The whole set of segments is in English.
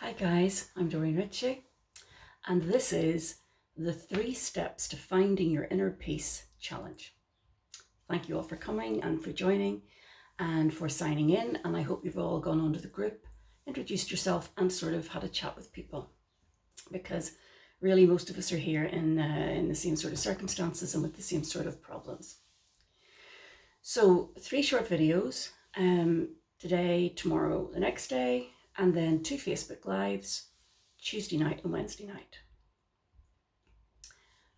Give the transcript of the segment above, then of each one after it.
Hi guys, I'm Doreen Ritchie, and this is the 3 Steps to Finding Your Inner Peace challenge. Thank you all for coming and for joining and for signing in, and I hope you've all gone onto the group, introduced yourself and sort of had a chat with people, because really most of us are here in the same sort of circumstances and with the same sort of problems. So 3 short videos, today, tomorrow, the next day, and then 2 Facebook Lives, Tuesday night and Wednesday night.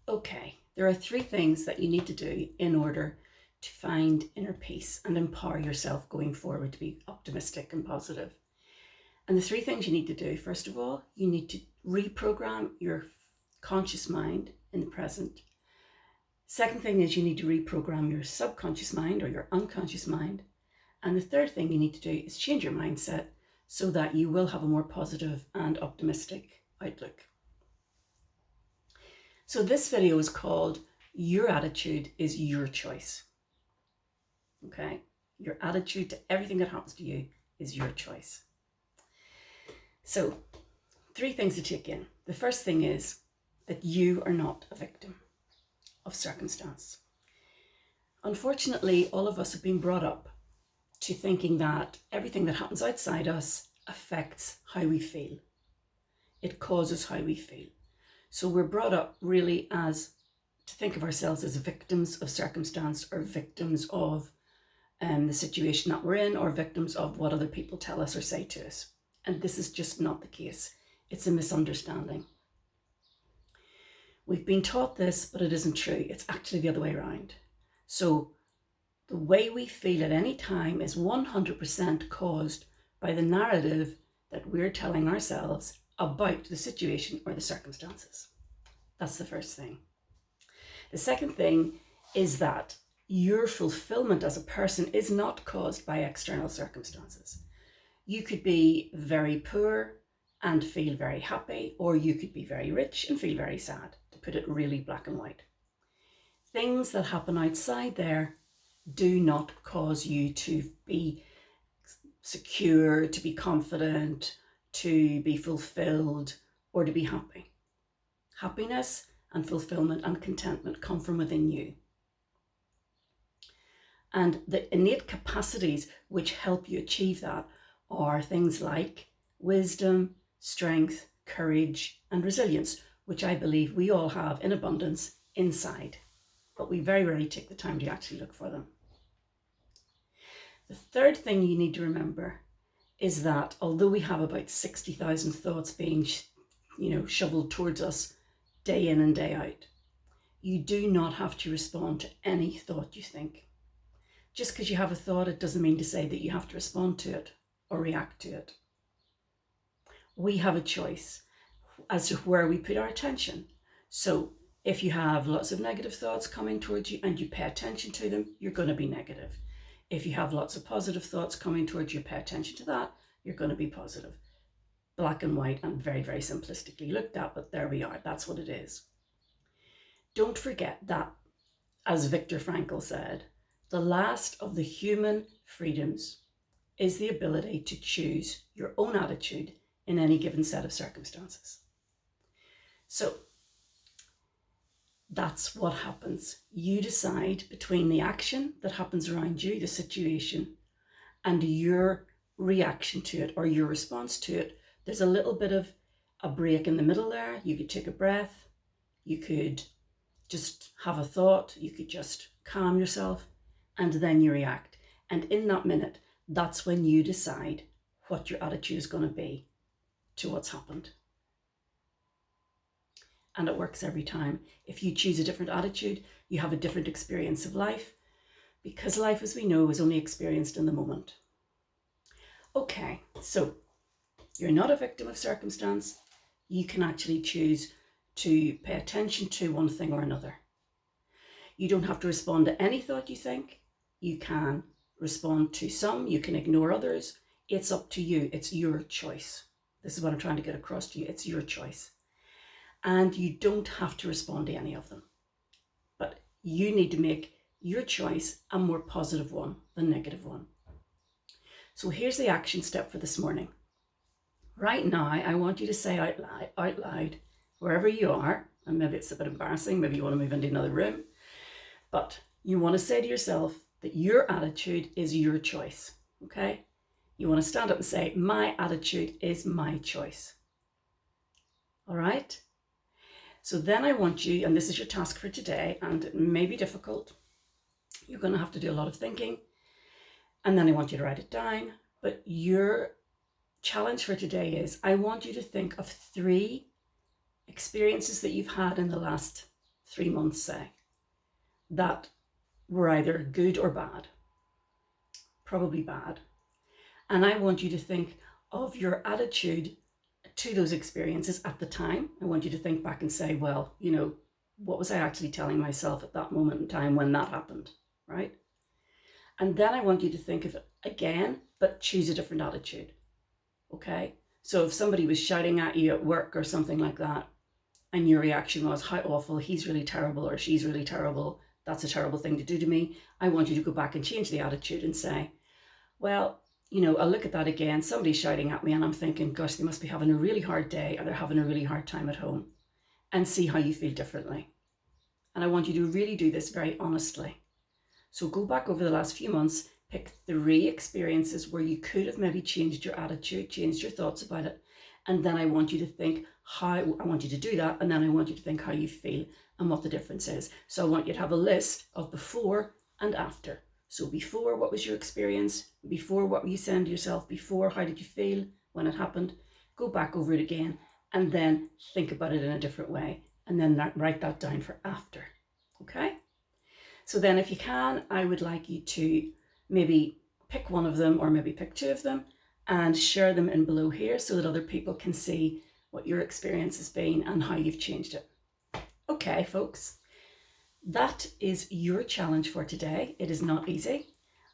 Okay, there are 3 things that you need to do in order to find inner peace and empower yourself going forward to be optimistic and positive. And the 3 things you need to do, first of all, you need to reprogram your conscious mind in the present. Second thing is you need to reprogram your subconscious mind or your unconscious mind. And the third thing you need to do is change your mindset so that you will have a more positive and optimistic outlook. So this video is called Your Attitude is Your Choice. Okay? Your attitude to everything that happens to you is your choice. So 3 things to take in. The first thing is that you are not a victim of circumstance. Unfortunately, all of us have been brought up to thinking that everything that happens outside us affects how we feel. It causes how we feel. So we're brought up really as to think of ourselves as victims of circumstance or victims of the situation that we're in or victims of what other people tell us or say to us. And this is just not the case. It's a misunderstanding. We've been taught this, but it isn't true. It's actually the other way around. So the way we feel at any time is 100% caused by the narrative that we're telling ourselves about the situation or the circumstances. That's the first thing. The second thing is that your fulfillment as a person is not caused by external circumstances. You could be very poor and feel very happy, or you could be very rich and feel very sad, to put it really black and white. Things that happen outside there do not cause you to be secure, to be confident, to be fulfilled, or to be happy. Happiness and fulfillment and contentment come from within you. And the innate capacities which help you achieve that are things like wisdom, strength, courage, and resilience, which I believe we all have in abundance inside, but we very rarely take the time to actually look for them. The third thing you need to remember is that although we have about 60,000 thoughts being, shoveled towards us day in and day out, you do not have to respond to any thought you think. Just because you have a thought, it doesn't mean to say that you have to respond to it or react to it. We have a choice as to where we put our attention. So if you have lots of negative thoughts coming towards you and you pay attention to them, you're going to be negative. If you have lots of positive thoughts coming towards you, pay attention to that, you're going to be positive. Black and white and very, very simplistically looked at, but there we are. That's what it is. Don't forget that, as Viktor Frankl said, the last of the human freedoms is the ability to choose your own attitude in any given set of circumstances. So that's what happens. You decide between the action that happens around you, the situation, and your reaction to it or your response to it. There's a little bit of a break in the middle there. You could take a breath. You could just have a thought. You could just calm yourself, and then you react. And in that minute, that's when you decide what your attitude is going to be to what's happened. And it works every time. If you choose a different attitude, you have a different experience of life, because life, as we know, is only experienced in the moment. Okay, so you're not a victim of circumstance. You can actually choose to pay attention to one thing or another. You don't have to respond to any thought you think. You can respond to some, you can ignore others. It's up to you. It's your choice. This is what I'm trying to get across to you. It's your choice. And you don't have to respond to any of them. But you need to make your choice a more positive one than negative one. So here's the action step for this morning. Right now, I want you to say out loud, wherever you are, and maybe it's a bit embarrassing, maybe you want to move into another room, but you want to say to yourself that your attitude is your choice, okay? You want to stand up and say, my attitude is my choice. All right? So then I want you, and this is your task for today, and it may be difficult. You're going to have to do a lot of thinking. And then I want you to write it down. But your challenge for today is, I want you to think of 3 experiences that you've had in the last 3 months, say, that were either good or bad. Probably bad. And I want you to think of your attitude to those experiences at the time. I want you to think back and say, well, you know, what was I actually telling myself at that moment in time when that happened, right? And then I want you to think of it again, but choose a different attitude, okay? So if somebody was shouting at you at work or something like that, and your reaction was, how awful, he's really terrible or she's really terrible, that's a terrible thing to do to me, I want you to go back and change the attitude and say, well, you know, I look at that again, somebody's shouting at me and I'm thinking, gosh, they must be having a really hard day or they're having a really hard time at home, and see how you feel differently. And I want you to really do this very honestly. So go back over the last few months, pick 3 experiences where you could have maybe changed your attitude, changed your thoughts about it. And then I want you to think I want you to do that. And then I want you to think how you feel and what the difference is. So I want you to have a list of before and after. So before, what was your experience? Before, what were you saying to yourself? Before, how did you feel when it happened? Go back over it again and then think about it in a different way. And then write that down for after. Okay? So then if you can, I would like you to maybe pick one of them or maybe pick 2 of them and share them in below here so that other people can see what your experience has been and how you've changed it. Okay, folks. That is your challenge for today. It is not easy.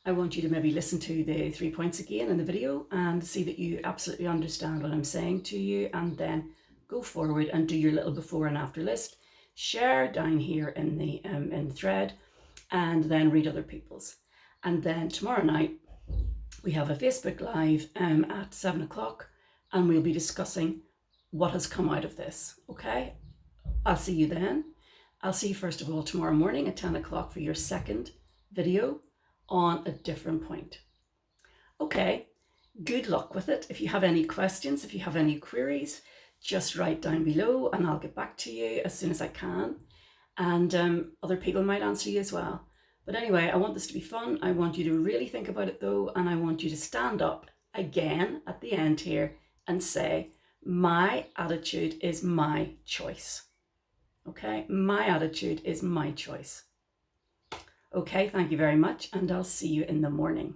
I want you to maybe listen to the 3 points again in the video and see that you absolutely understand what I'm saying to you, and then go forward and do your little before and after list. Share down here in the thread, and then read other people's. And then tomorrow night we have a Facebook Live at 7 o'clock, and we'll be discussing what has come out of this. Okay, I'll see you then. I'll see you first of all tomorrow morning at 10 o'clock for your second video on a different point. Okay, good luck with it. If you have any questions, if you have any queries, just write down below and I'll get back to you as soon as I can. And other people might answer you as well. But anyway, I want this to be fun. I want you to really think about it though, and I want you to stand up again at the end here and say, my attitude is my choice. Okay, my attitude is my choice. Okay, thank you very much, and I'll see you in the morning.